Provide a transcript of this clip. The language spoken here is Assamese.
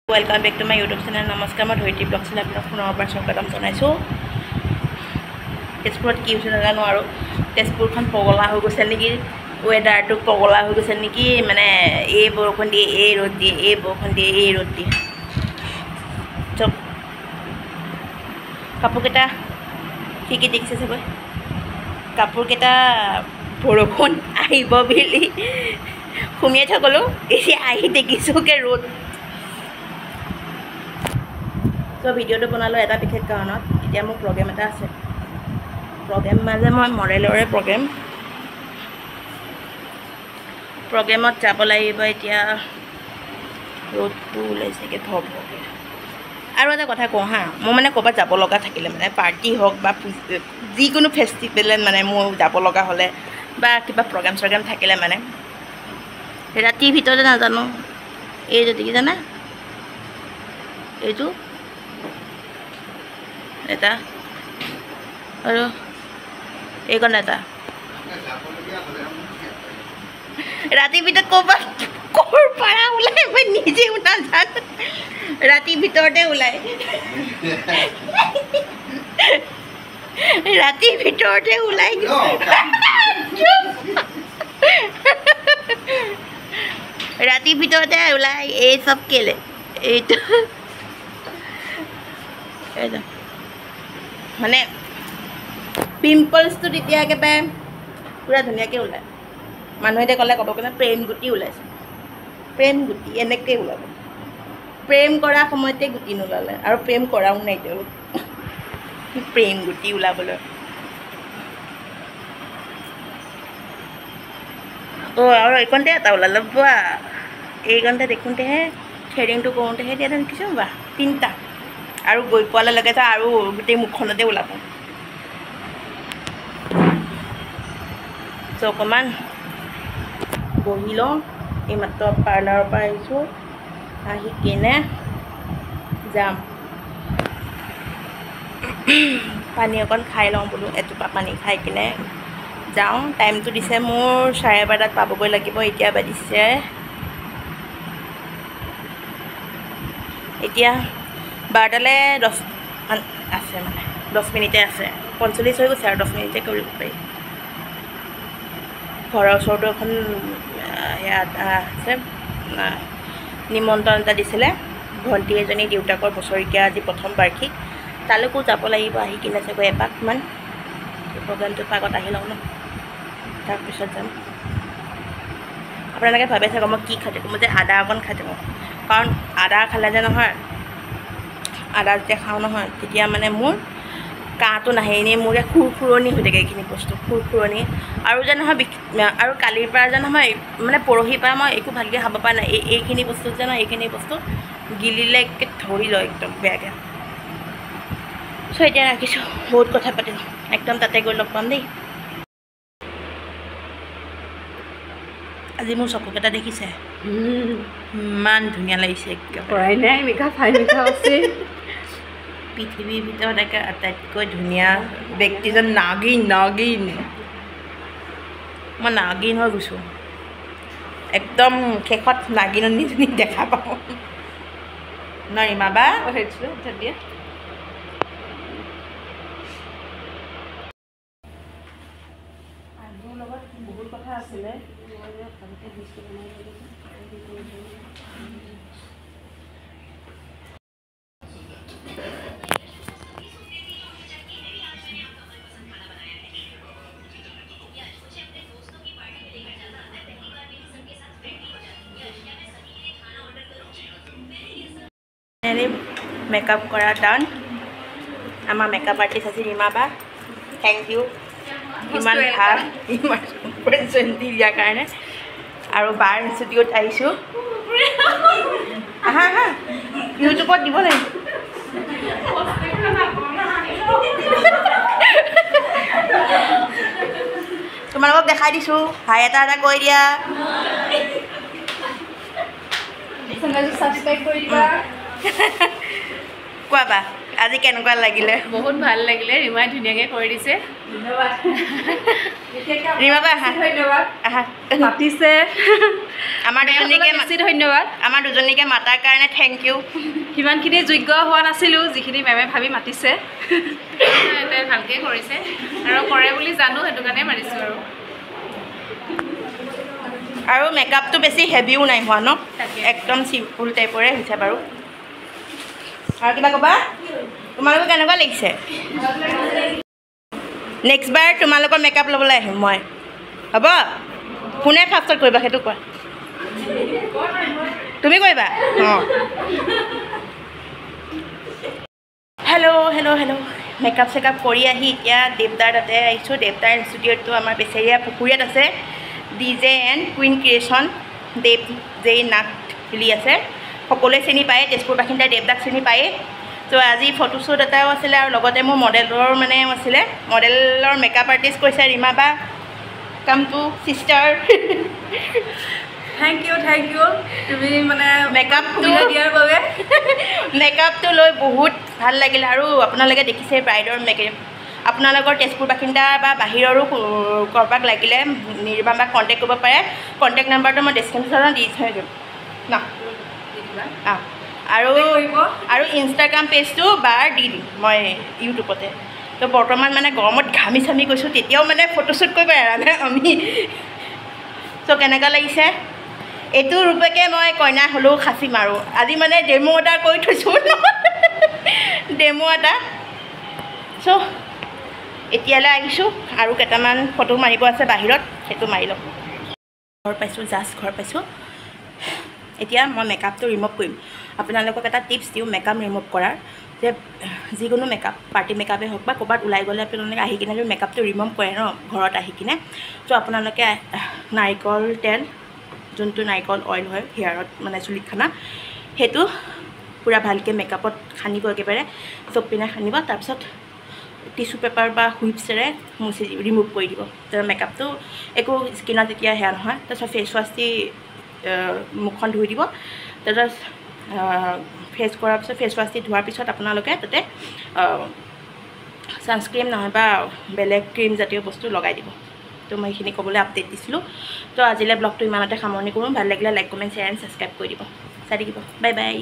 Welcome back to my YouTube channel. Namaskar, মই ধৰিত্ৰী ব্লগ চেনেল আপোনাক পুনৰ এবাৰ স্বাগতম জনাইছোঁ। তেজপুৰত কি হৈছে নাজানো আৰু তেজপুৰখন পগলা হৈ গৈছে নেকি, ৱেডাৰটো পগলা হৈ গৈছে নেকি, মানে এই বৰষুণ দিয়ে এই ৰ'দ দিয়ে, এই বৰষুণ দিয়ে এই ৰ'দ দিয়ে। চব কাপোৰকেইটা কি কি দেখিছে চাগৈ, কাপোৰকেইটা বৰষুণ আহিব বুলি সুমিয়াই থ'লোঁ, এতিয়া আহি দেখিছোঁগৈ ৰ'দ। তো ভিডিঅ'টো বনালোঁ এটা বিশেষ কাৰণত। এতিয়া মোৰ প্ৰগ্ৰেম এটা আছে, প্ৰগ্ৰেম মানে মই মডেলৰে প্ৰগ্ৰেমত যাব লাগিব। এতিয়া ৰ'দটো ওলাইছেগৈ ভৰ ভৰকৈ। আৰু এটা কথা কওঁ হা, মোৰ মানে ক'ৰবাত যাব লগা থাকিলে, মানে পাৰ্টি হওক বা যিকোনো ফেষ্টিভেলত মানে মোৰ যাব লগা হ'লে বা কিবা প্ৰগ্ৰেম চগ্ৰেম থাকিলে মানে ৰাতিৰ ভিতৰতে নাজানো এই যদি জানা এইটো এটা আৰু এইকণ এটা ৰাতিৰ ভিতৰত ক'ৰবাত ক'ৰ পৰা ওলাই মই নিজেও নাজানো, ৰাতিৰ ভিতৰতে ওলাই, ৰাতিৰ ভিতৰতে ওলাই ৰাতিৰ ভিতৰতে ওলাই। এই চব কেলে এইটো মানে পিম্পলছটো তেতিয়া একেবাৰে পূৰা ধুনীয়াকৈ ওলায়। মানুহে এতিয়া ক'লে ক'ব গ'লে প্ৰেম গুটি ওলাইছে, প্ৰেম গুটি এনেকৈ ওলাব। প্ৰেম কৰা সময়তে গুটি নোলালে, আৰু প্ৰেম কৰাও নাই তেওঁলোক, প্ৰেম গুটি ওলাবলৈ। অঁ আৰু এইকণতে এটা ওলালে বা, এইকণতে দেখোঁতেহে থ্ৰেডিংটো কৰোঁতেহে এতিয়া দেখিছোঁ বা তিনিটা, আৰু গৈ পোৱালৈ লগে তো আৰু গোটেই মুখখনতে ওলাব। চ' অকণমান বহি লওঁ, এইমাত্ৰ পাৰ্লাৰৰ পৰা আহিছোঁ, আহি কিনে যাম। পানী অকণ খাই লওঁ বোলো, এটোপা পানী খাই কিনে যাওঁ। টাইমটো দিছে মোৰ 12:30 পাবগৈ লাগিব। এতিয়া বাজিছে এতিয়া 12টালৈ 10 মান আছে, মানে 10 মিনিটে আছে, 45 হৈ গৈছে আৰু 10 মিনিটে কৰিব পাৰি। ঘৰৰ ওচৰতো এখন সেয়া আছে, নিমন্ত্ৰণ এটা দিছিলে, ভণ্টি এজনী দেউতাকৰ বছৰেকীয়া আজি প্ৰথম বাৰ্ষিক, তালৈকো যাব লাগিব। আহি কিনে চাগৈ এপাকমান প্ৰগ্ৰেমটোৰ আগত আহি লওঁ ন, তাৰপিছত যাম। আপোনালোকে ভাবে চাগৈ মই কি খাই থাকোঁ, মই যে আদা অকণ খাই থাকোঁ, কাৰণ আদা খালে যে নহয়, আদা যেতিয়া খাওঁ নহয় তেতিয়া মানে মোৰ কাহটো নাহে, এনেই মোৰ খুৰখুৰণি হৈ থাকে এইখিনি বস্তু, খুৰখুৰণি। আৰু যে নহয় আৰু কালিৰ পৰা যে নহয়, মানে পৰহিৰ পৰা মই একো ভালকৈ খাব পৰা নাই। এইখিনি বস্তু যে নহয়, এইখিনি বস্তু গিলিলে একে ধৰি লয় একদম বেয়াকৈ। চ' এতিয়া ৰাখিছোঁ, বহুত কথা পাতিলোঁ, একদম তাতে গৈ লগ পাম দেই। আজি মোৰ চকুকেইটা দেখিছে, ইমান ধুনীয়া লাগিছে, কৰাই নাই মেকআপ, ফাইন মেকআপ আছে। পৃথিৱীৰ ভিতৰত একে আটাইতকৈ ধুনীয়া ব্যক্তিজন নাগিন। মই নাগিন হৈ গৈছোঁ, একদম শেষত নাগিনজনী দেখা পাওঁ ন ৰীমা বা। দিয়া মোৰ লগত বহুত কথা আছিলে। মেকআপ কৰা ডান, আমাৰ মেকআপ আৰ্টিষ্ট আছে ৰীমা বা, থেংক ইউ ইমান ভাল, ইমান অপৰচুনিটি দিয়াৰ কাৰণে। আৰু বাৰ ইনষ্টিটিউট আহিছোঁ, আহা ইউটিউবত দিব লাগিব। তোমালোকক দেখাই দিছোঁ, হাই এটা কৈ দিয়া, ছাবস্ক্ৰাইব কৰি দিবা। কোৱা বা আজি কেনেকুৱা লাগিলে? বহুত ভাল লাগিলে, ৰীমাই ধুনীয়াকৈ কৰি দিছে, ধন্যবাদ। ৰীমা বা আহা ধন্যবাদ আহা মাতিছে আমাৰ দুজনীকে বেছি ধন্যবাদ আমাৰ দুজনীকে মাতাৰ কাৰণে থেংক ইউ সিমানখিনি যোগ্য হোৱা নাছিলোঁ যিখিনি মেমে ভাবি মাতিছে তাই ভালকৈ কৰিছে আৰু কৰে বুলি জানো সেইটো কাৰণে মাৰিছোঁ আৰু মেকআপটো বেছি হেভিও নাই হোৱা ন তাকে। একদম চিম্পুল টাইপৰে হৈছে বাৰু আৰু কিবা ক'বা তোমালোকৰ কেনেকুৱা লাগিছে নেক্সট বাৰ তোমালোকৰ মেকআপ ল'বলৈ আহিম মই হ'ব কোনে ফাৰ্ষ্টত কৰিবা সেইটো কোৱা তুমি কৰিবা অঁ হেল্ল' মেকআপ চেকআপ কৰি আহি এতিয়া দেৱদাৰ তাতে আহিছোঁ দেৱদাৰ ষ্টুডিঅ'টো আমাৰ বেচেৰীয়া পুখুৰীয়াত আছে DJ and queen creation Dev J Nath বুলি আছে সকলোৱে চিনি পায়ে তেজপুৰ বাসিন্দাই দেৱদাক চিনি পায়েই তো আজি ফটোশ্বুট এটাও আছিলে আৰু লগতে মোৰ মডেলৰ মানে আছিলে মডেলৰ মেকআপ আৰ্টিষ্ট কৈছে ৰীমা বা come to sister thank U তুমি মানে মেকআপটো দিয়াৰ বাবে মেকআপটো লৈ বহুত ভাল লাগিলে আৰু আপোনালোকে দেখিছে ব্ৰাইডৰ মেকআপ আপোনালোকৰ তেজপুৰ বাসিন্দা বা বাহিৰৰো কাৰোবাক লাগিলে ৰীমাবাক কণ্টেক্ট কৰিব পাৰে কণ্টেক্ট নাম্বাৰটো মই ডেছক্ৰিপশ্যনত দি থৈ দিম ন অঁ আৰু ইনষ্টাগ্ৰাম পেজটো বাৰ দি দিম মই ইউটিউবতে তো বৰ্তমান মানে গৰমত ঘামি চামি গৈছোঁ তেতিয়াও মানে ফটোশ্বুট কৰিব এৰা নাই আমি চ' কেনেকুৱা লাগিছে এইটো ৰূপেকে মই কইনা হ'লেও সাঁচিম আৰু আজি মানে ডেমো এটা কৰি থৈছোঁ ডেমো এটা চ' এতিয়ালৈ আহিছোঁ আৰু কেইটামান ফটো মাৰিব আছে বাহিৰত সেইটো মাৰি ল'ম ঘৰ পাইছোঁ এতিয়া মই মেকআপটো ৰিমুভ কৰিম আপোনালোকক এটা টিপছ দিওঁ মেকআপ ৰিমুভ কৰাৰ যে যিকোনো মেকআপ পাৰ্টি মেকআপেই হওক বা ক'ৰবাত ওলাই গ'লে আপোনালোকে আহি কিনে মেকআপটো ৰিমুভ কৰে ন ঘৰত আহি কিনে ত' আপোনালোকে নাৰিকল তেল যোনটো নাৰিকল অইল হয় হেয়াৰত মানে চুলিত খানা সেইটো পূৰা ভালকৈ মেকআপত সানিব একেবাৰে চব পিনে সানিব তাৰপিছত টিচু পেপাৰ বা হুইপছেৰে মুচি ৰিমুভ কৰি দিব তাৰ মেকআপটো একো স্কিনত তেতিয়া সেয়া নহয় তাৰপিছত ফেচ ৱাছ দি মুখখন ধুই দিব তাৰপিছত ফেচ কৰাৰ পিছত ফেচ ৱাছ দি ধোৱাৰ পিছত আপোনালোকে তাতে ছানস্ক্ৰীম নহয় বা বেলেগ ক্ৰীম জাতীয় বস্তু লগাই দিব তো মই এইখিনি ক'বলৈ আপডেট দিছিলোঁ তো আজিলৈ ব্লগটো ইমানতে সামৰণি কৰোঁ ভাল লাগিলে like comment share and subscribe কৰি দিব চাই থাকিব বাই বাই